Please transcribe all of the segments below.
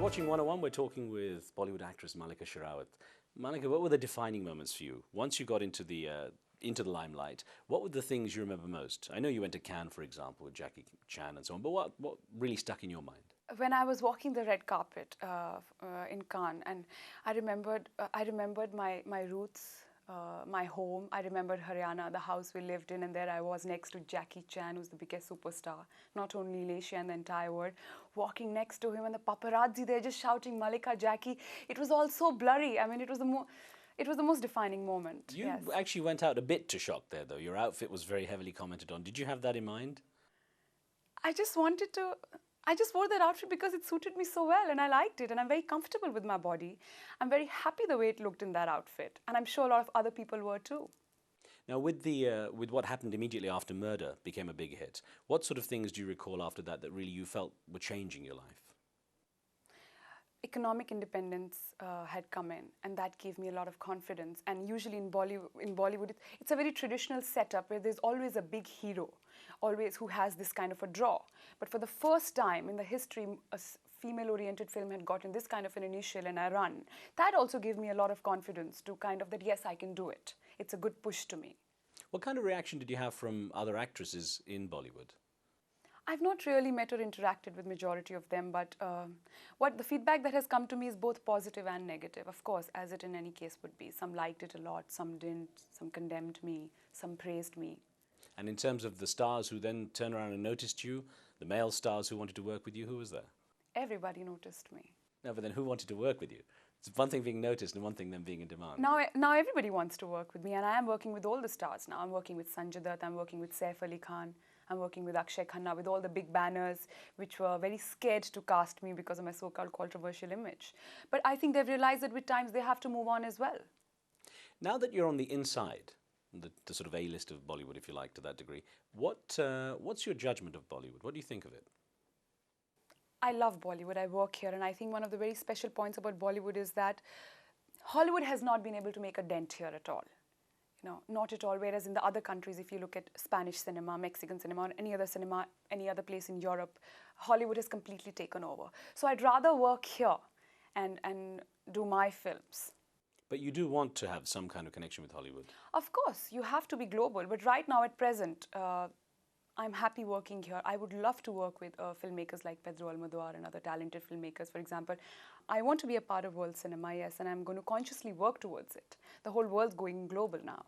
watching 101. We're talking with Bollywood actress Mallika Sherawat. Mallika, what were the defining moments for you? Once you got into the limelight, what were the things you remember most? I know you went to Cannes, for example, with Jackie Chan and so on, but what really stuck in your mind? When I was walking the red carpet in Cannes, and I remembered my roots, my home. I remembered Haryana, the house we lived in, and there I was next to Jackie Chan, who's the biggest superstar, not only in Asia and the entire world, walking next to him, and the paparazzi, they're just shouting, Mallika, Jackie. It was all so blurry. I mean, it was the most defining moment. You yes. actually went out a bit to shock there, though. Your outfit was very heavily commented on. Did you have that in mind? I just wore that outfit because it suited me so well and I liked it and I'm very comfortable with my body. I'm very happy the way it looked in that outfit, and I'm sure a lot of other people were too. Now, with what happened immediately after Murder became a big hit, what sort of things do you recall after that that really you felt were changing your life? Economic independence had come in, and that gave me a lot of confidence. And usually in Bollywood, it's a very traditional setup where there's always a big hero, always who has this kind of a draw. But for the first time in the history, a female-oriented film had gotten this kind of an initial and a run. That also gave me a lot of confidence to kind of that, yes, I can do it. It's a good push to me. What kind of reaction did you have from other actresses in Bollywood? I've not really met or interacted with majority of them, but what the feedback that has come to me is both positive and negative, of course, as it in any case would be. Some liked it a lot, some didn't, some condemned me, some praised me. And in terms of the stars who then turned around and noticed you, the male stars who wanted to work with you, who was there? Everybody noticed me. No, but then who wanted to work with you? It's one thing being noticed and one thing then being in demand. Now everybody wants to work with me, and I am working with all the stars now. I'm working with Sanjay Dutt, I'm working with Saif Ali Khan, I'm working with Akshay Khanna, with all the big banners which were very scared to cast me because of my so-called controversial image. But I think they've realized that with times they have to move on as well. Now that you're on the inside, the sort of A-list of Bollywood, if you like, to that degree, what's your judgment of Bollywood? What do you think of it? I love Bollywood. I work here, and I think one of the very special points about Bollywood is that Hollywood has not been able to make a dent here at all. You know, not at all. Whereas in the other countries, if you look at Spanish cinema, Mexican cinema, or any other place in Europe, Hollywood has completely taken over. So I'd rather work here and do my films. But you do want to have some kind of connection with Hollywood. Of course, you have to be global. But right now, at present, I'm happy working here. I would love to work with filmmakers like Pedro Almodovar and other talented filmmakers, for example. I want to be a part of world cinema, yes, and I'm going to consciously work towards it. The whole world's going global now.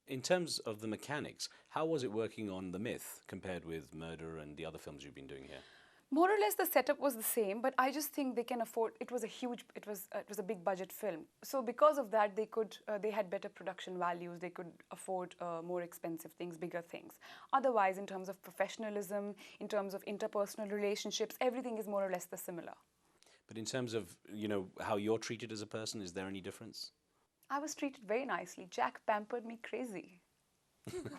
In terms of the mechanics, how was it working on The Myth compared with Murder and the other films you've been doing here? More or less the setup was the same, but I just think they can afford. It was a big budget film. So because of that, they had better production values. They could afford more expensive things, bigger things. Otherwise, in terms of professionalism, in terms of interpersonal relationships, everything is more or less the similar. But in terms of, you know, how you're treated as a person, is there any difference? I was treated very nicely. Jack pampered me crazy.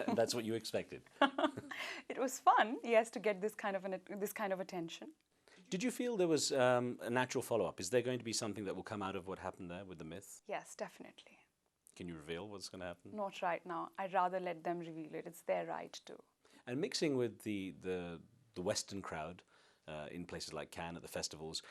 And that's what you expected. It was fun, yes, to get this kind of attention. Did you feel there was a natural follow-up? Is there going to be something that will come out of what happened there with The Myth? Yes, definitely. Can you reveal what's going to happen? Not right now. I'd rather let them reveal it. It's their right to. And mixing with the Western crowd in places like Cannes at the festivals,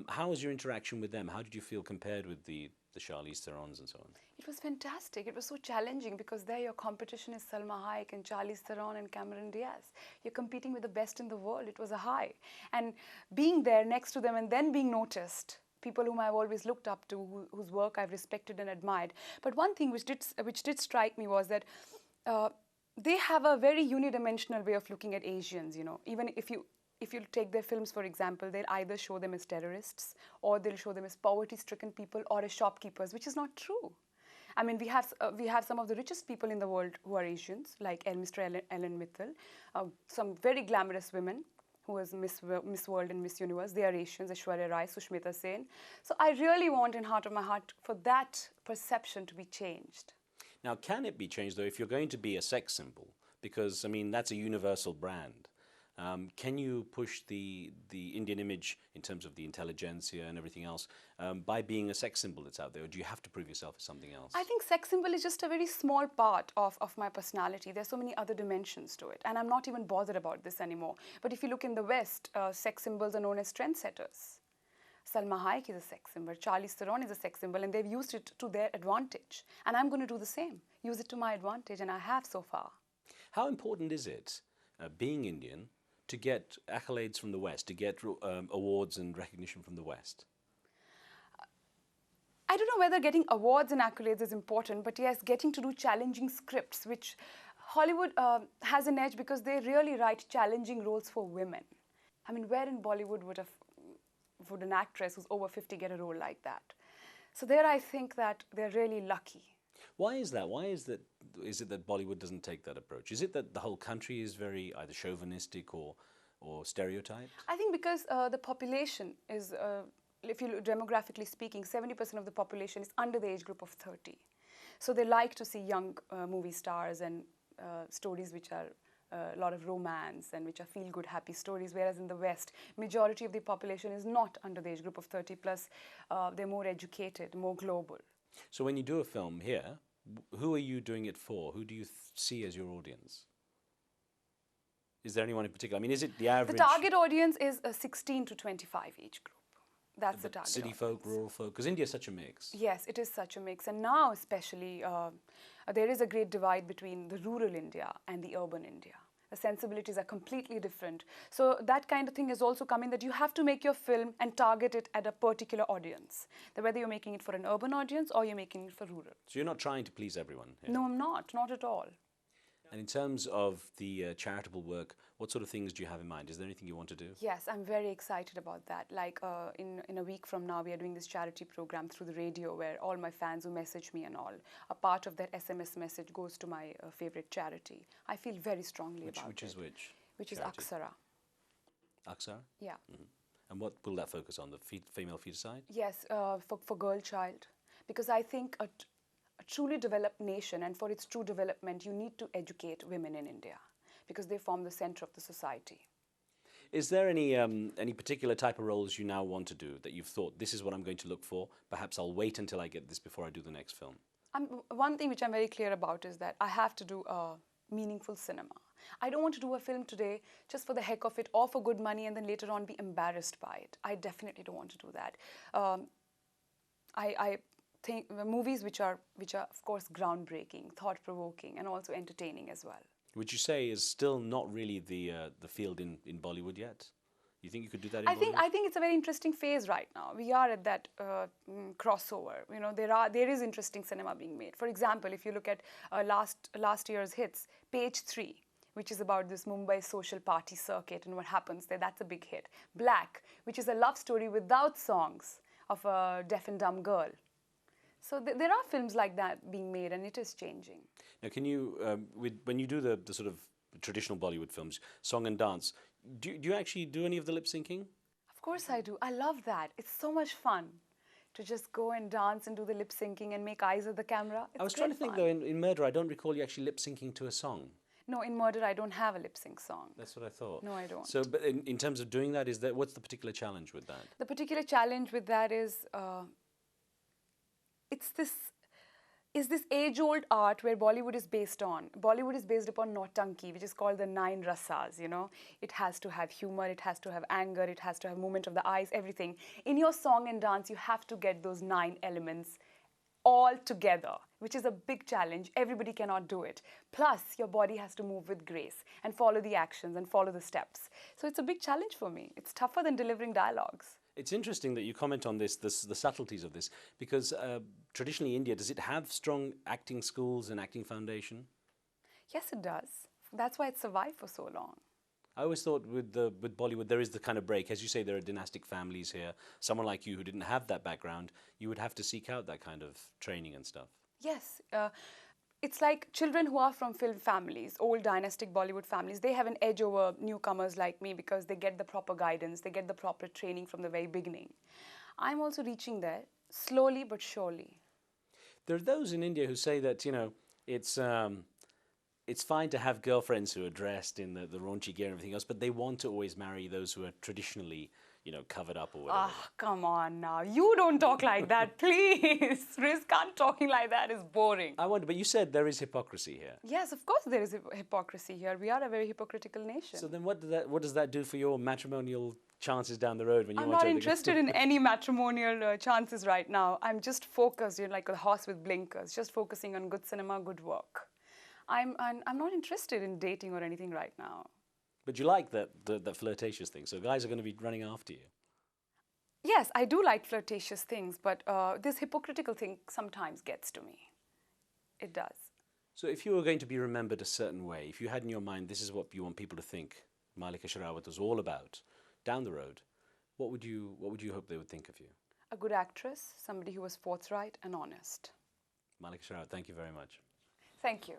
how was your interaction with them? How did you feel compared with the Charlize Therons and so on? It was fantastic. It was so challenging because there your competition is Salma Hayek and Charlize Theron and Cameron Diaz. You're competing with the best in the world. It was a high. And being there next to them and then being noticed, people whom I've always looked up to, whose work I've respected and admired. But one thing which did strike me was that they have a very unidimensional way of looking at Asians, you know. Even if you take their films, for example, they'll either show them as terrorists or they'll show them as poverty-stricken people or as shopkeepers, which is not true. I mean, we have some of the richest people in the world who are Asians, like Mr. Ellen Mitchell, some very glamorous women who was Miss World and Miss Universe. They are Asians, Aishwarya Rai, Sushmita Sen. So I really want, in heart of my heart, for that perception to be changed. Now, can it be changed, though, if you're going to be a sex symbol? Because, I mean, that's a universal brand. Can you push the Indian image in terms of the intelligentsia and everything else by being a sex symbol that's out there, or do you have to prove yourself as something else? I think sex symbol is just a very small part of my personality. There's so many other dimensions to it, and I'm not even bothered about this anymore. But if you look in the West, sex symbols are known as trendsetters. Salma Hayek is a sex symbol, Charlize Theron is a sex symbol, and they've used it to their advantage. And I'm going to do the same, use it to my advantage, and I have so far. How important is it, being Indian, to get accolades from the West, to get awards and recognition from the West? I don't know whether getting awards and accolades is important, but yes, getting to do challenging scripts, which Hollywood has an edge because they really write challenging roles for women. I mean, where in Bollywood would an actress who's over 50 get a role like that? So there I think that they're really lucky. Why is that? Why is it that Bollywood doesn't take that approach? Is it that the whole country is very either chauvinistic or stereotyped? I think because the population is, if you look demographically speaking, 70% of the population is under the age group of 30. So they like to see young movie stars and stories which are a lot of romance and which are feel-good, happy stories, whereas in the West, majority of the population is not under the age group of 30, plus they're more educated, more global. So when you do a film here, who are you doing it for? Who do you see as your audience? Is there anyone in particular? I mean, is it the average? The target audience is a 16 to 25 age group. That's the target City audience. folk, rural folk? Because India is such a mix. Yes, it is such a mix. And now especially, there is a great divide between the rural India and the urban India. The sensibilities are completely different. So that kind of thing has also come in, that you have to make your film and target it at a particular audience. That whether you're making it for an urban audience or you're making it for rural. So you're not trying to please everyone here? No, I'm not at all. And in terms of the charitable work, what sort of things do you have in mind? Is there anything you want to do? Yes, I'm very excited about that. Like in a week from now, we are doing this charity program through the radio where all my fans who message me and all, a part of that SMS message goes to my favorite charity. I feel very strongly about it. Which is which? Which is charity? Aksara. Aksara? Yeah. Mm-hmm. And what will that focus on? The female feticide? Yes, for girl child. Because I think a truly developed nation, and for its true development, you need to educate women in India because they form the center of the society. Is there any particular type of roles you now want to do that you've thought, this is what I'm going to look for, perhaps I'll wait until I get this before I do the next film? One thing which I'm very clear about is that I have to do meaningful cinema. I don't want to do a film today just for the heck of it or for good money and then later on be embarrassed by it. I definitely don't want to do that. I think movies which are of course groundbreaking, thought-provoking, and also entertaining as well. Would you say is still not really the field in Bollywood yet? You think you could do that in Bollywood? I think it's a very interesting phase right now. We are at that crossover. You know, there is interesting cinema being made. For example, if you look at last year's hits, Page 3, which is about this Mumbai social party circuit and what happens there, that's a big hit. Black, which is a love story without songs of a deaf and dumb girl. So there are films like that being made, and it is changing. Now, can you, when you do the sort of traditional Bollywood films, song and dance, do you actually do any of the lip syncing? Of course I do. I love that. It's so much fun to just go and dance and do the lip syncing and make eyes at the camera. I was trying to think, though, in Murder, I don't recall you actually lip syncing to a song. No, in Murder, I don't have a lip sync song. That's what I thought. No, I don't. So, but in terms of doing that, what's the particular challenge with that? The particular challenge with that is it's this age-old art where Bollywood is based on. Bollywood is based upon Nautanki, which is called the 9 rasas, you know. It has to have humor, it has to have anger, it has to have movement of the eyes, everything. In your song and dance, you have to get those 9 elements all together, which is a big challenge. Everybody cannot do it. Plus, your body has to move with grace and follow the actions and follow the steps. So it's a big challenge for me. It's tougher than delivering dialogues. It's interesting that you comment on the subtleties of this, because traditionally India, does it have strong acting schools and acting foundation? Yes, it does. That's why it survived for so long. I always thought with Bollywood there is the kind of break. As you say, there are dynastic families here. Someone like you who didn't have that background, you would have to seek out that kind of training and stuff. Yes. It's like children who are from film families, old dynastic Bollywood families, they have an edge over newcomers like me because they get the proper guidance, they get the proper training from the very beginning. I'm also reaching there, slowly but surely. There are those in India who say that, you know, it's fine to have girlfriends who are dressed in the raunchy gear and everything else, but they want to always marry those who are traditionally, you know, covered up or whatever. Ah, come on now. You don't talk like that, please. Rizkan talking like that is boring. I wonder, but you said there is hypocrisy here. Yes, of course there is hypocrisy here. We are a very hypocritical nation. So then what does that do for your matrimonial chances down the road when you I'm want not to? interested in any matrimonial chances right now. I'm just focused, like a horse with blinkers, just focusing on good cinema, good work. I'm not interested in dating or anything right now. But you like that flirtatious thing, so guys are going to be running after you. Yes, I do like flirtatious things, but this hypocritical thing sometimes gets to me. It does. So if you were going to be remembered a certain way, if you had in your mind this is what you want people to think Mallika Sherawat was all about, down the road, what would you hope they would think of you? A good actress, somebody who was forthright and honest. Mallika Sherawat, thank you very much. Thank you.